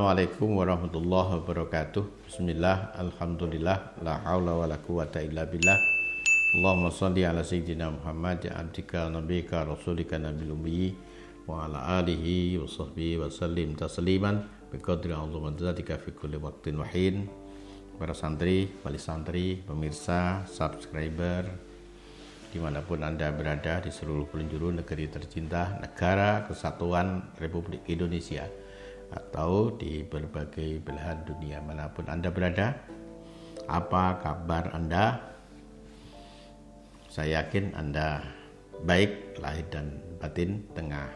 Assalamualaikum warahmatullahi wabarakatuh. Bismillah, alhamdulillah, la haula wa la quwata illa billah. Allahumma salli ala sayyidina Muhammad abdika nabika rasulika nabil ummi wa ala alihi wa sahbihi wa sallim tasliman biqadri azamatika fi kulli waqtin wa hin. Para santri, wali santri, pemirsa, subscriber dimanapun Anda berada di seluruh penjuru negeri tercinta, negara kesatuan Republik Indonesia, atau di berbagai belahan dunia manapun Anda berada. Apa kabar Anda? Saya yakin Anda baik lahir dan batin, tengah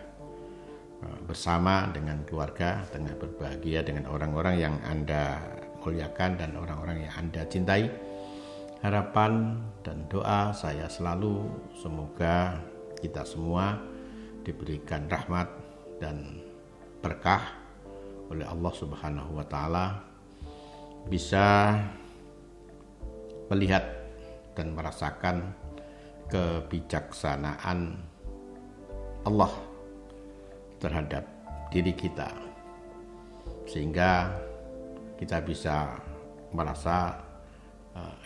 bersama dengan keluarga, tengah berbahagia dengan orang-orang yang Anda muliakan dan orang-orang yang Anda cintai. Harapan dan doa saya selalu semoga kita semua diberikan rahmat dan berkah oleh Allah Subhanahu wa taala, bisa melihat dan merasakan kebijaksanaan Allah terhadap diri kita, sehingga kita bisa merasa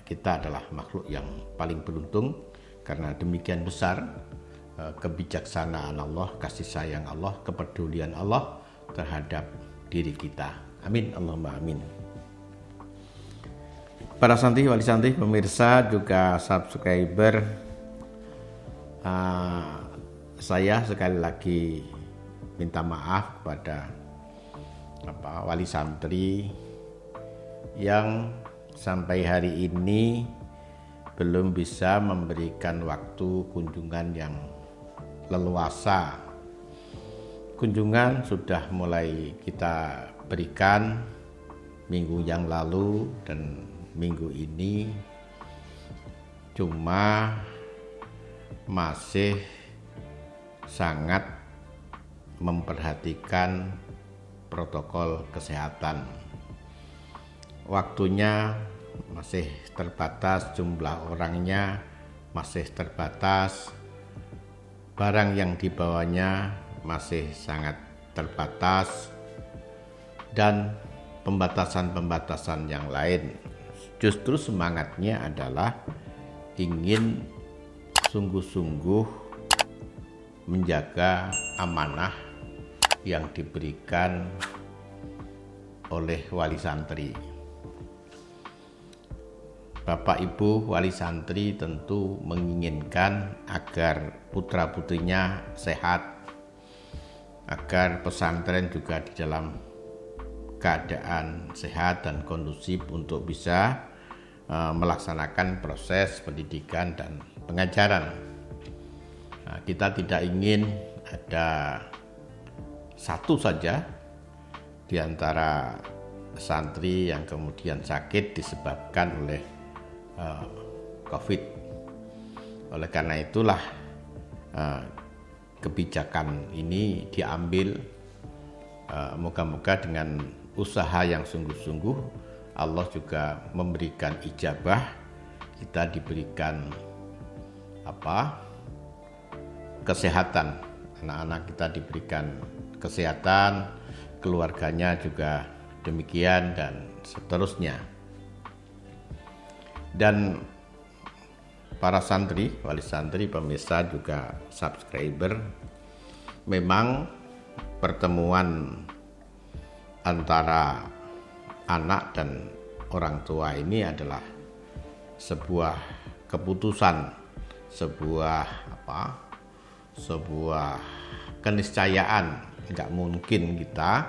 kita adalah makhluk yang paling beruntung karena demikian besar kebijaksanaan Allah, kasih sayang Allah, kepedulian Allah terhadap diri kita. Amin, Allahumma amin. Para santri, wali santri, pemirsa, juga subscriber, saya sekali lagi minta maaf kepada wali santri yang sampai hari ini belum bisa memberikan waktu kunjungan yang leluasa. Kunjungan sudah mulai kita berikan minggu yang lalu dan minggu ini, cuma masih sangat memperhatikan protokol kesehatan. Waktunya masih terbatas, jumlah orangnya masih terbatas, barang yang dibawanya masih sangat terbatas, dan pembatasan-pembatasan yang lain. Justru semangatnya adalah ingin sungguh-sungguh menjaga amanah yang diberikan oleh wali santri. Bapak Ibu wali santri tentu menginginkan agar putra-putrinya sehat, agar pesantren juga di dalam keadaan sehat dan kondusif untuk bisa melaksanakan proses pendidikan dan pengajaran. Nah, kita tidak ingin ada satu saja di antara santri yang kemudian sakit disebabkan oleh COVID. Oleh karena itulah kebijakan ini diambil. Moga-moga dengan usaha yang sungguh-sungguh Allah juga memberikan ijabah, kita diberikan kesehatan, anak-anak kita diberikan kesehatan, keluarganya juga demikian, dan seterusnya. Dan para santri, wali santri, pemirsa, juga subscriber, memang pertemuan antara anak dan orang tua ini adalah sebuah keputusan, sebuah keniscayaan. Nggak mungkin kita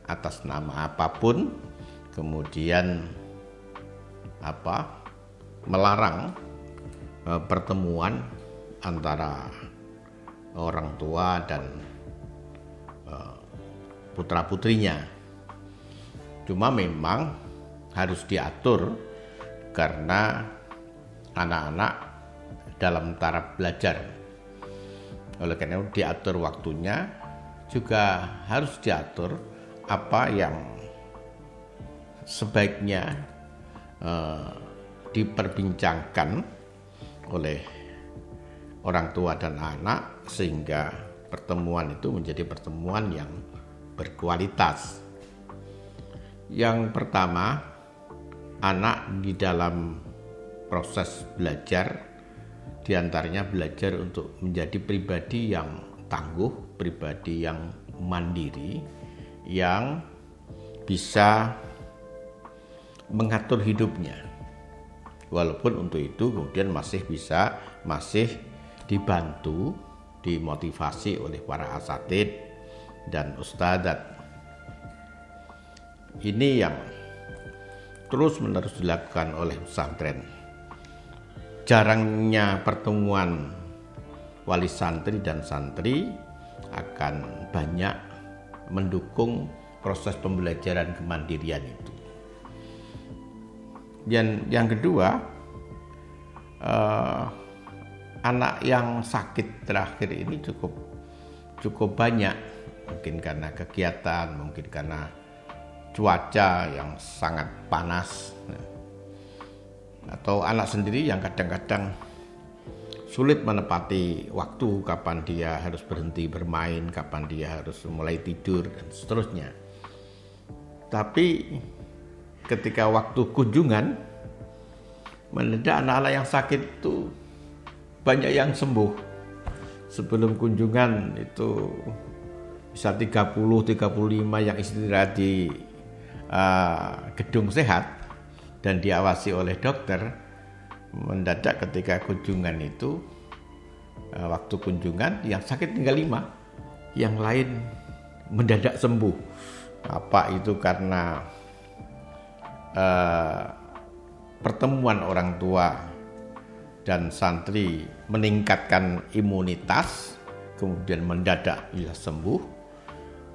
atas nama apapun kemudian melarang pertemuan antara orang tua dan putra-putrinya. Cuma memang harus diatur karena anak-anak dalam taraf belajar. Oleh karena itu diatur waktunya, juga harus diatur apa yang sebaiknya diperbincangkan oleh orang tua dan anak, sehingga pertemuan itu menjadi pertemuan yang berkualitas. Yang pertama, anak di dalam proses belajar, diantaranya belajar untuk menjadi pribadi yang tangguh, pribadi yang mandiri, yang bisa mengatur hidupnya. Walaupun untuk itu kemudian masih dibantu, dimotivasi oleh para asatid dan ustadzat. Ini yang terus-menerus dilakukan oleh pesantren. Jarangnya pertemuan wali santri dan santri akan banyak mendukung proses pembelajaran kemandirian itu. Dan yang kedua, anak yang sakit terakhir ini cukup banyak, mungkin karena kegiatan, mungkin karena cuaca yang sangat panas, atau anak sendiri yang kadang-kadang sulit menepati waktu, kapan dia harus berhenti bermain, kapan dia harus mulai tidur, dan seterusnya. Tapi ketika waktu kunjungan, mendadak anak-anak yang sakit itu banyak yang sembuh. Sebelum kunjungan itu bisa 30-35 yang istirahat di gedung sehat dan diawasi oleh dokter. Mendadak ketika kunjungan itu, waktu kunjungan yang sakit tinggal 5, yang lain mendadak sembuh. Apa itu karena pertemuan orang tua dan santri meningkatkan imunitas, kemudian mendadak bisa sembuh,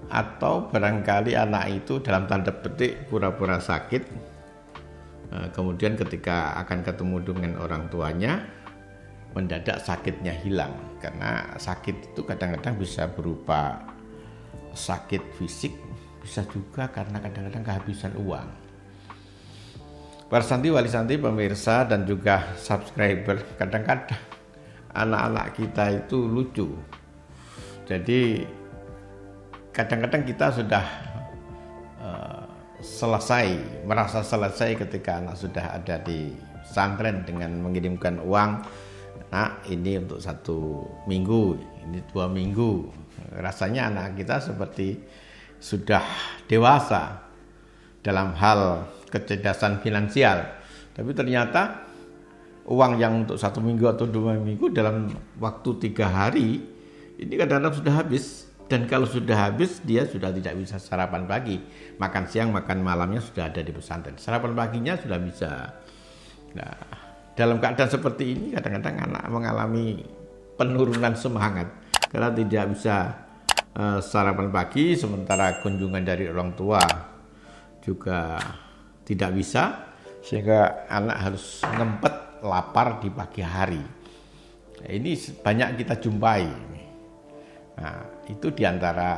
atau barangkali anak itu dalam tanda petik pura-pura sakit, kemudian ketika akan ketemu dengan orang tuanya, mendadak sakitnya hilang. Karena sakit itu kadang-kadang bisa berupa sakit fisik, bisa juga karena kadang-kadang kehabisan uang. Para santri, wali santri, pemirsa dan juga subscriber, kadang-kadang anak-anak kita itu lucu. Jadi kadang-kadang kita sudah merasa selesai ketika anak sudah ada di pesantren dengan mengirimkan uang. Nah, ini untuk 1 minggu, ini 2 minggu. Rasanya anak kita seperti sudah dewasa dalam hal kecerdasan finansial. Tapi ternyata uang yang untuk 1 minggu atau 2 minggu dalam waktu 3 hari ini kadang-kadang sudah habis. Dan kalau sudah habis, dia sudah tidak bisa sarapan pagi. Makan siang, makan malamnya sudah ada di pesantren. Sarapan paginya sudah bisa. Nah, dalam keadaan seperti ini kadang-kadang anak mengalami penurunan semangat karena tidak bisa sarapan pagi, sementara kunjungan dari orang tua juga tidak bisa, sehingga anak harus ngempet lapar di pagi hari. Nah, ini banyak kita jumpai. Nah, itu diantara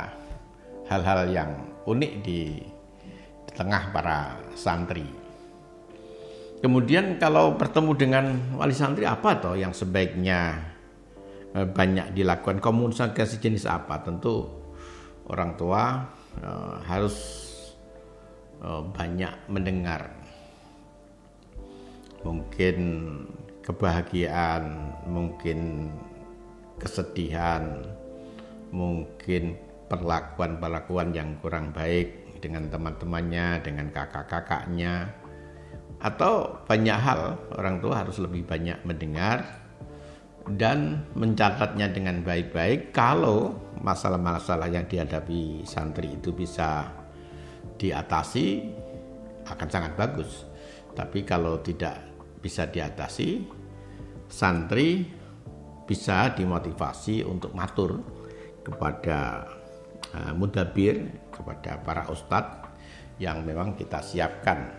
hal-hal yang unik di tengah para santri. Kemudian kalau bertemu dengan wali santri, apa toh yang sebaiknya banyak dilakukan? Komunikasi jenis apa? Tentu orang tua harus banyak mendengar. Mungkin kebahagiaan, mungkin kesedihan, mungkin perlakuan yang kurang baik dengan teman-temannya, dengan kakak-kakaknya, atau banyak hal. Orang tua harus lebih banyak mendengar dan mencatatnya dengan baik-baik. Kalau masalah-masalah yang dihadapi santri itu bisa diatasi, akan sangat bagus. Tapi kalau tidak bisa diatasi, santri bisa dimotivasi untuk matur kepada mudabir, kepada para ustadz yang memang kita siapkan.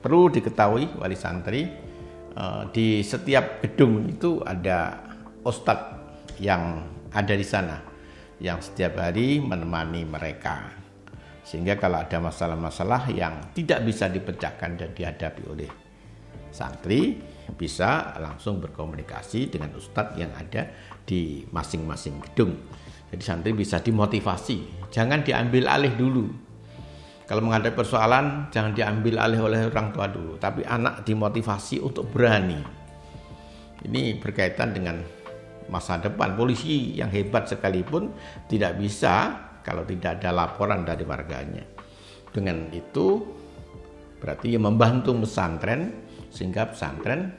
Perlu diketahui wali santri, di setiap gedung itu ada ustadz yang ada di sana, yang setiap hari menemani mereka. Sehingga kalau ada masalah-masalah yang tidak bisa dipecahkan dan dihadapi oleh santri, bisa langsung berkomunikasi dengan ustadz yang ada di masing-masing gedung. Jadi santri bisa dimotivasi, jangan diambil alih dulu. Kalau menghadapi persoalan, jangan diambil alih oleh orang tua dulu, tapi anak dimotivasi untuk berani. Ini berkaitan dengan masa depan. Polisi yang hebat sekalipun tidak bisa kalau tidak ada laporan dari warganya. Dengan itu berarti membantu pesantren, sehingga pesantren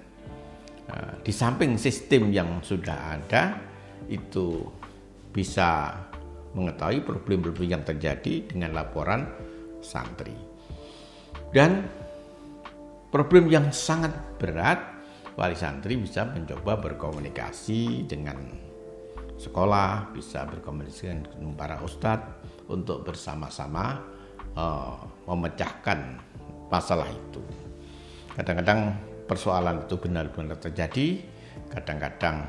di samping sistem yang sudah ada itu bisa mengetahui problem-problem yang terjadi dengan laporan santri. Dan problem yang sangat berat, wali santri bisa mencoba berkomunikasi dengan sekolah, bisa berkomunikasi dengan para ustadz untuk bersama-sama memecahkan masalah itu. Kadang-kadang persoalan itu benar-benar terjadi, kadang-kadang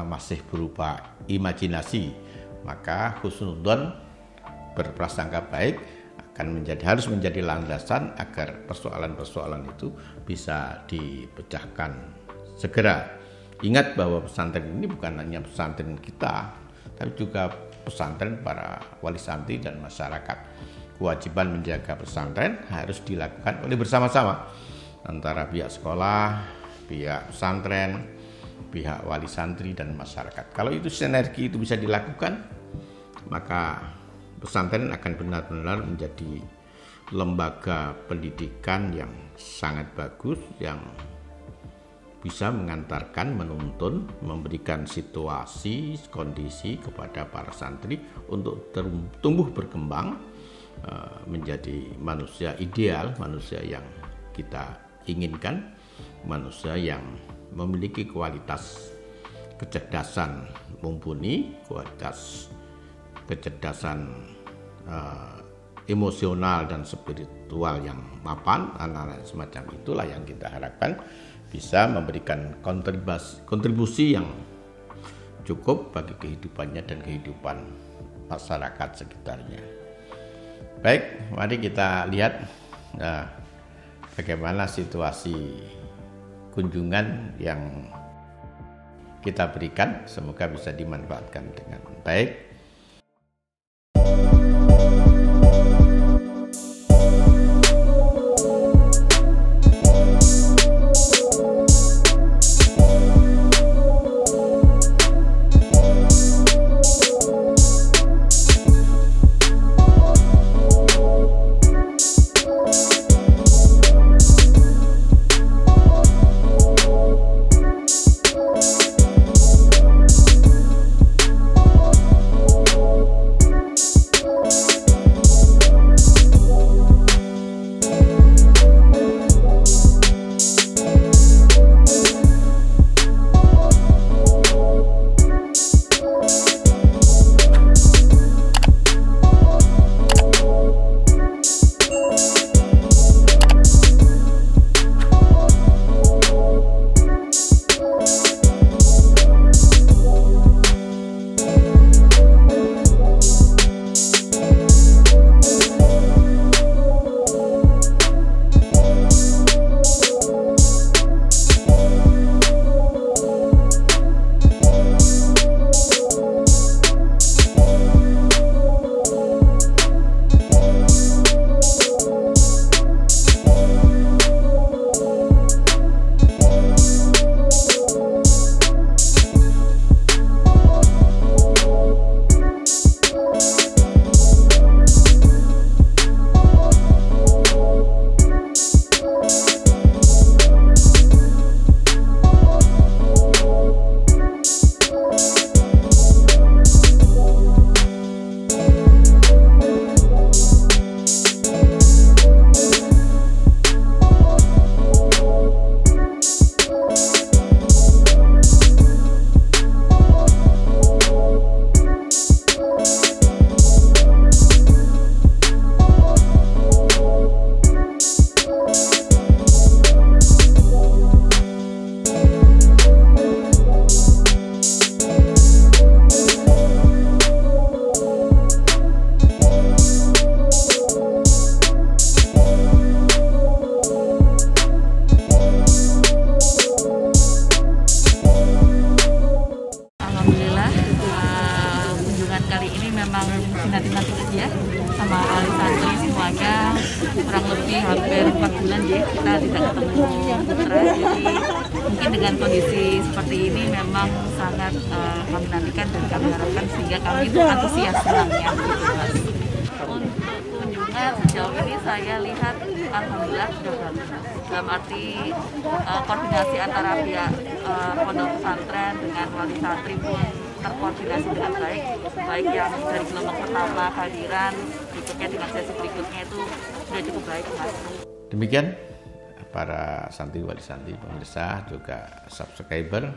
masih berupa imajinasi, maka husnudzon, berprasangka baik harus menjadi landasan agar persoalan-persoalan itu bisa dipecahkan segera. Ingat bahwa pesantren ini bukan hanya pesantren kita, tapi juga pesantren para wali santri dan masyarakat. Kewajiban menjaga pesantren harus dilakukan oleh bersama-sama antara pihak sekolah, pihak pesantren, pihak wali santri dan masyarakat. Kalau itu sinergi itu bisa dilakukan, maka pesantren akan benar-benar menjadi lembaga pendidikan yang sangat bagus, yang bisa mengantarkan, menuntun, memberikan situasi, kondisi kepada para santri untuk tumbuh berkembang menjadi manusia ideal, manusia yang kita inginkan, manusia yang memiliki kualitas kecerdasan mumpuni, kualitas kecerdasan emosional dan spiritual yang mapan, anak-anak semacam itulah yang kita harapkan bisa memberikan kontribusi yang cukup bagi kehidupannya dan kehidupan masyarakat sekitarnya. Baik, mari kita lihat bagaimana situasi kunjungan yang kita berikan. Semoga bisa dimanfaatkan dengan baik. kurang lebih hampir 4 bulan ya kita tidak ketemu putra. Jadi mungkin dengan kondisi seperti ini memang sangat kami nantikan dan kami harapkan sehingga kami itu antusias senangnya gitu Mas. Untuk kunjungan sejauh ini saya lihat alhamdulillah sudah bagus. Dalam arti koordinasi antara pihak pondok pesantren dengan wali santri pun terkoordinasi dengan baik, baik yang dari gelombang pertama kehadiran, berikutnya dengan sesi berikutnya itu sudah cukup baik Mas. Demikian para santri wali santri pemirsa juga subscriber,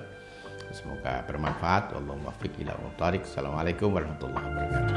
semoga bermanfaat. Wallahul muwaffiq ila aqwamit thoriq. Assalamualaikum warahmatullahi wabarakatuh.